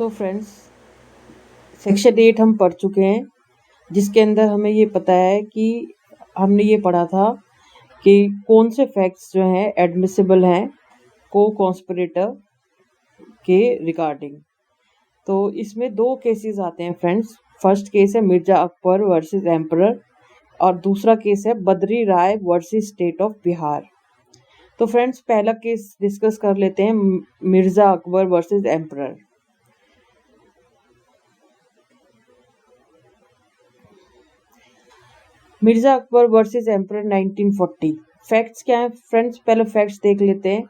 So friends, section 8 हम पढ़ चुके हैं, जिसके अंदर हमें ये पता है कि हमने ये पढ़ा था कि कौन से फैक्ट्स जो हैं एडमिसिबल हैं को कॉन्स्पिरेटर के रिगार्डिंग। तो इसमें दो केसेस आते हैं फ्रेंड्स। फर्स्ट केस है मिर्जा अकबर वर्सेस एम्परर और दूसरा केस है Badri Rai versus state of Bihar. तो फ्रेंड्स, पहला केस डिस्कस कर लेते हैं, Mirza Akbar versus emperor. Mirza Akbar versus emperor 1940। Facts क्या हैं फ्रेंड्स? पहले फैक्ट्स देख लेते हैं।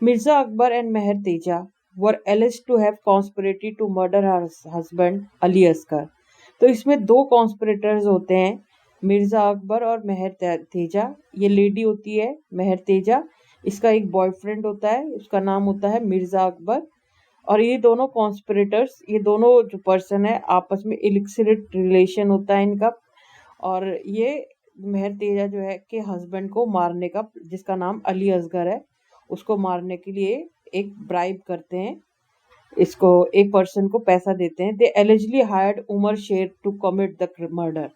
Mirza Akbar and Meher Teja were alleged to have conspired to murder her husband Ali Asghar. तो इसमें दो कॉन्स्पिरेटर्स होते हैं, मिर्जा अकबर और मेहर तेजा। ये लेडी होती है मेहर तेजा, इसका एक बॉयफ्रेंड होता है, उसका नाम होता है मिर्जा अकबर। और ये दोनों कॉन्स्पिरेटर्स, ये दोनों जो पर्सन है आपस में इलिसिट रिलेशन होता है इनका। और ये मेहर तेजा जो है कि हस्बैंड को मारने का, जिसका नाम अली असगर है, उसको मारने के लिए एक ब्राइब करते हैं, इसको एक पर्सन को पैसा देते हैं। दे एलिजिबली हायर्ड उमर शेर टू कमिट द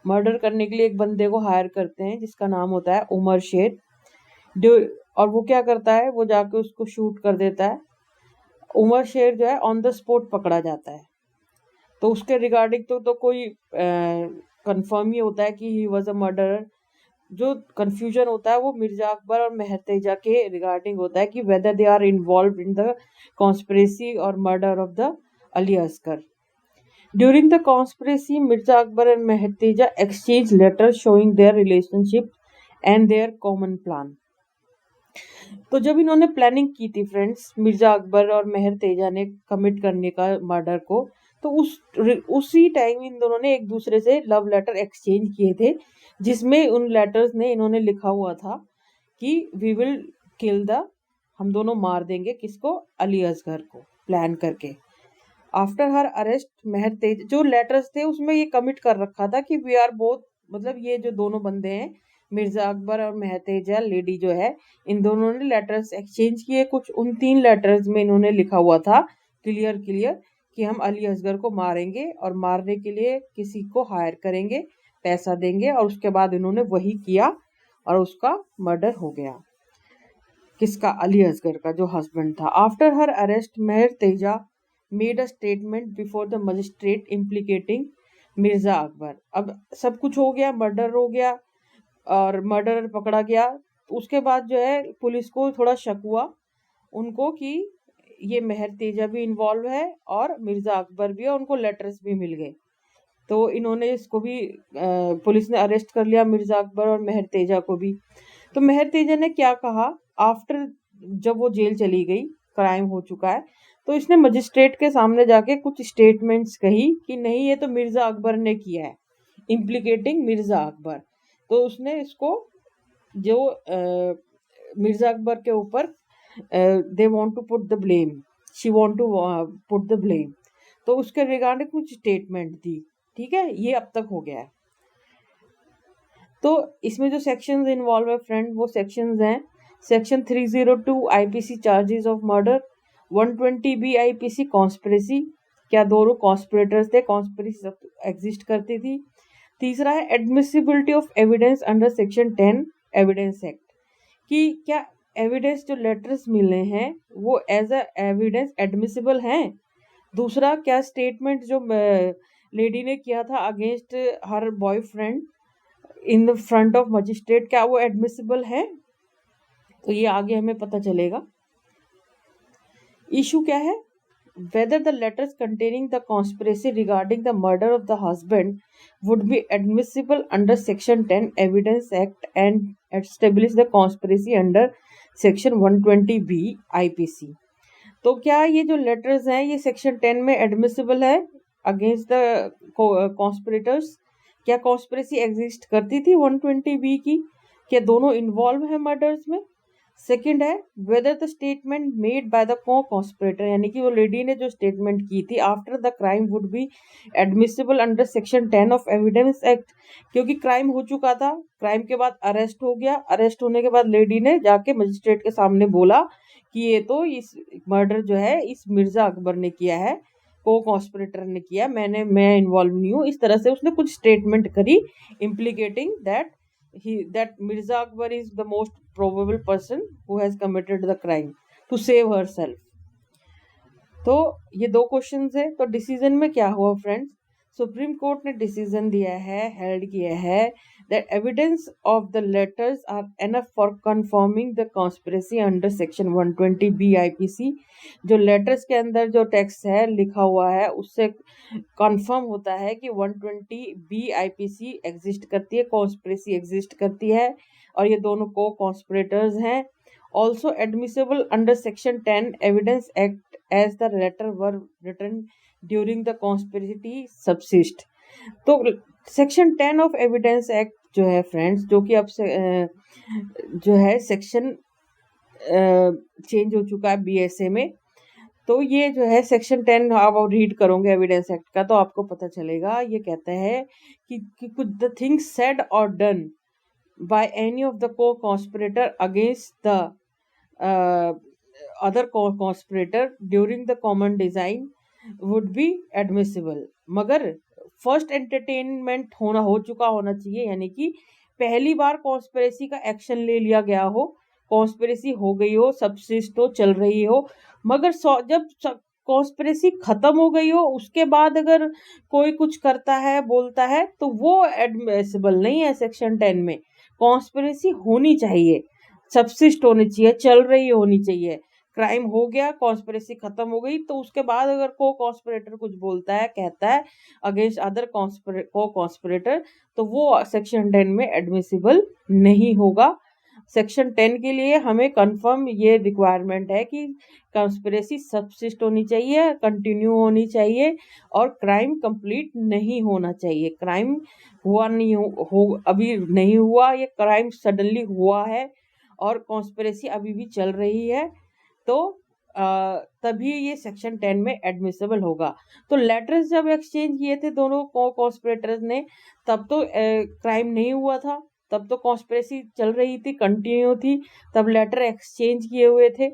मर्डर करने के लिए एक बंदे को हायर करते हैं जिसका नाम होता है उमर शेर। और वो क्या करता है, वो जाके उसको शूट कर देता है। उमर शेर जो है ऑन द स्पॉट पकड़ा जाता है। तो उसके रिगार्डिंग तो कोई कंफर्म ही होता है कि ही वॉज अ मर्डरर। जो कंफ्यूजन होता है वो मिर्जा अकबर और मेहर तेजा के रिगार्डिंग होता है कि whether they are involve in the conspiracy और murder of the Ali Asghar. During the conspiracy Mirza Akbar and Meher Teja exchange letters showing their relationship and their common plan. तो जब इन्होंने प्लानिंग की थी फ्रेंड्स, मिर्जा अकबर और मेहर तेजा ने कमिट करने का मर्डर को, तो उसी टाइम इन दोनों ने एक दूसरे से लव लेटर एक्सचेंज किए थे, जिसमें उन लेटर्स ने इन्होंने लिखा हुआ था कि वी विल किल द, हम दोनों मार देंगे किसको, अली असगर को, प्लान करके। आफ्टर हर अरेस्ट मेहर तेज, जो लेटर्स थे उसमें ये कमिट कर रखा था कि वी आर बोथ, मतलब ये जो दोनों बंदे हैं मिर्जा अकबर और मेहर तेजा लेडी जो है, इन दोनों ने लेटर्स एक्सचेंज किए। कुछ उन 3 लेटर्स में इन्होंने लिखा हुआ था क्लियर कि हम अली असगर को मारेंगे और मारने के लिए किसी को हायर करेंगे, पैसा देंगे, और उसके बाद इन्होंने वही किया और उसका मर्डर हो गया। किसका? अली असगर का, जो हस्बैंड था। After her arrest Meher Teja made a statement before the magistrate implicating Mirza Akbar. अब सब कुछ हो गया, मर्डर हो गया और मर्डर पकड़ा गया। उसके बाद जो है पुलिस को थोड़ा शक हुआ उनको कि ये मेहर तेजा भी इन्वॉल्व है और मिर्जा अकबर भी है, उनको लेटर्स भी मिल गए। तो इन्होंने इसको भी पुलिस ने अरेस्ट कर लिया, मिर्जा अकबर और मेहर तेजा को भी। तो मेहर तेजा ने क्या कहा आफ्टर, जब वो जेल चली गई, क्राइम हो चुका है, तो इसने मजिस्ट्रेट के सामने जाके कुछ स्टेटमेंट्स कही कि नहीं ये तो मिर्जा अकबर ने किया है, इम्प्लीकेटिंग मिर्जा अकबर। तो उसने इसको जो मिर्जा अकबर के ऊपर they want to put the blame, she want to put the blame, तो उसके रिगार्डिंग कुछ स्टेटमेंट दी। ठीक है, ये अब तक हो गया है। तो इसमें जो सेक्शंस इन्वॉल्व है फ्रेंड, वो सेक्शंस हैं section 302 IPC charges of murder, 120 B IPC conspiracy, क्या दोनों कॉन्स्पिरेटर्स थे, कॉन्स्पिरेसी एग्जिस्ट करती थी। तीसरा है admissibility of evidence under section 10 evidence act, कि क्या एविडेंस जो लेटर्स मिले हैं वो एज अ एविडेंस एडमिसिबल हैं। दूसरा, क्या स्टेटमेंट जो लेडी ने किया था against her boyfriend in the front of magistrate, क्या वो एडमिसिबल है। तो ये आगे हमें पता चलेगा। इशू क्या है, whether the letters containing the conspiracy regarding the murder of the husband would be admissible under section 10 evidence act and establish the conspiracy under section 120b IPC। तो क्या ये जो लेटर्स हैं ये सेक्शन 10 में एडमिसिबल है अगेंस्ट द कॉन्स्पिरेटर्स, क्या conspiracy exist करती थी 120b की, क्या दोनों इन्वॉल्व है मर्डर्स में। सेकंड है whether the statement made by the co conspirator, यानी कि वो लेडी ने जो स्टेटमेंट की थी after the crime would be admissible under section 10 of evidence act, क्योंकि क्राइम हो चुका था, क्राइम के बाद अरेस्ट हो गया, अरेस्ट होने के बाद लेडी ने जाके मजिस्ट्रेट के सामने बोला कि ये तो इस मर्डर जो है इस मिर्जा अकबर ने किया है, को कॉन्स्पिरेटर ने किया, मैं इन्वॉल्व नहीं हूँ, इस तरह से उसने कुछ स्टेटमेंट करी implicating that Mirza Akbar is the most probable person who has committed the crime to save herself. तो ये दो क्वेश्चंस है। तो डिसीजन में क्या हुआ फ्रेंड्स, सुप्रीम कोर्ट ने डिसीजन दिया है, हेल्ड किया है that evidence of the letters are enough for confirming the conspiracy under section 120 B IPC. जो लेटर्स के अंदर जो टेक्स्ट है लिखा हुआ है उससे कंफर्म होता है कि 120 बी आईपीसी एग्जिस्ट करती है, कॉन्स्पिरेसी एग्जिस्ट करती है और ये दोनों को कॉन्स्पिरेटर्स हैं। Also admissible under section 10 evidence act as the letter were written during the conspiracy subsist. तो सेक्शन 10 ऑफ एविडेंस एक्ट जो है फ्रेंड्स, जो कि अब से जो है सेक्शन चेंज हो चुका है बीएसए में, तो ये जो है सेक्शन 10 आप रीड करोगे एविडेंस एक्ट का तो आपको पता चलेगा। ये कहता है कि कुछ द थिंग्स सेड और done by any of the co conspirator against the other conspirator during the common design would be admissible, मगर फर्स्ट एंटरटेनमेंट हो चुका होना चाहिए, यानी कि पहली बार कॉन्स्पिरेसी का एक्शन ले लिया गया हो, कॉन्स्पिरेसी हो गई हो, सबसिस्ट हो, चल रही हो, मगर जब कॉन्स्पिरेसी खत्म हो गई हो उसके बाद अगर कोई कुछ करता है बोलता है तो वो एडमिसिबल नहीं है। सेक्शन 10 में कॉन्स्पिरेसी होनी चाहिए, सबसिस्ट होनी चाहिए, चल रही होनी चाहिए। क्राइम हो गया, कॉन्स्पिरेसी खत्म हो गई, तो उसके बाद अगर को कॉन्स्पिरेटर कुछ बोलता है, कहता है अगेंस्ट अदर को कॉन्स्पिरेटर, तो वो सेक्शन 10 में एडमिसिबल नहीं होगा। सेक्शन 10 के लिए हमें कंफर्म ये रिक्वायरमेंट है कि कॉन्स्पिरेसी सबसिस्ट होनी चाहिए, कंटिन्यू होनी चाहिए और क्राइम कंप्लीट नहीं होना चाहिए। क्राइम हुआ नहीं हो अभी नहीं हुआ, ये क्राइम सडनली हुआ है और कॉन्स्पिरेसी अभी भी चल रही है, तो तभी ये सेक्शन 10 में एडमिसिबल होगा। तो लेटर्स जब एक्सचेंज किए थे दोनों कॉन्स्पिरेटर्स ने, तब तो क्राइम नहीं हुआ था, तब तो कॉन्स्पिरेसी चल रही थी, कंटिन्यू थी, तब लेटर एक्सचेंज किए हुए थे,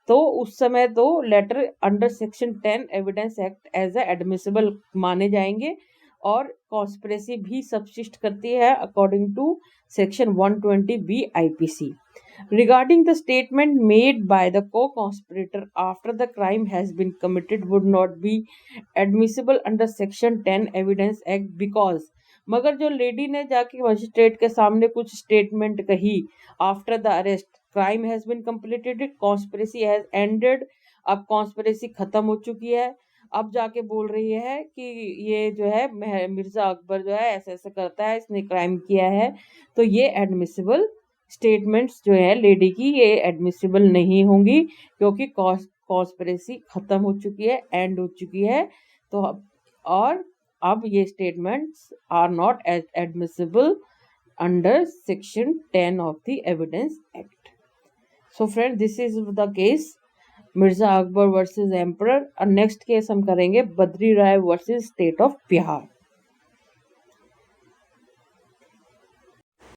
तो उस समय तो letter under section 10 evidence act as a admissible माने जाएंगे और कॉन्स्पिरेसी भी सबसिस्ट करती है according to section 120 B IPC. Regarding the statement made by the co-conspirator after the crime has been committed would not be admissible under section 10 evidence act because, मगर जो lady ने जाके मजिस्ट्रेट के सामने कुछ स्टेटमेंट कही after the arrest, crime has been completed, conspiracy has ended, अब conspiracy खत्म हो चुकी है, अब जाके बोल रही है कि ये जो है मिर्जा अकबर जो है ऐसे ऐसे करता है, इसने क्राइम किया है, तो ये एडमिसिबल स्टेटमेंट्स जो है लेडी की ये एडमिसिबल नहीं होंगी क्योंकि कॉन्स्पिरेसी खत्म हो चुकी है, एंड हो चुकी है, तो और अब ये statements are not admissible under section 10 of the evidence act. So friend, this is the case Mirza Akbar versus emperor. और नेक्स्ट केस हम करेंगे Badri Rai versus state of Bihar.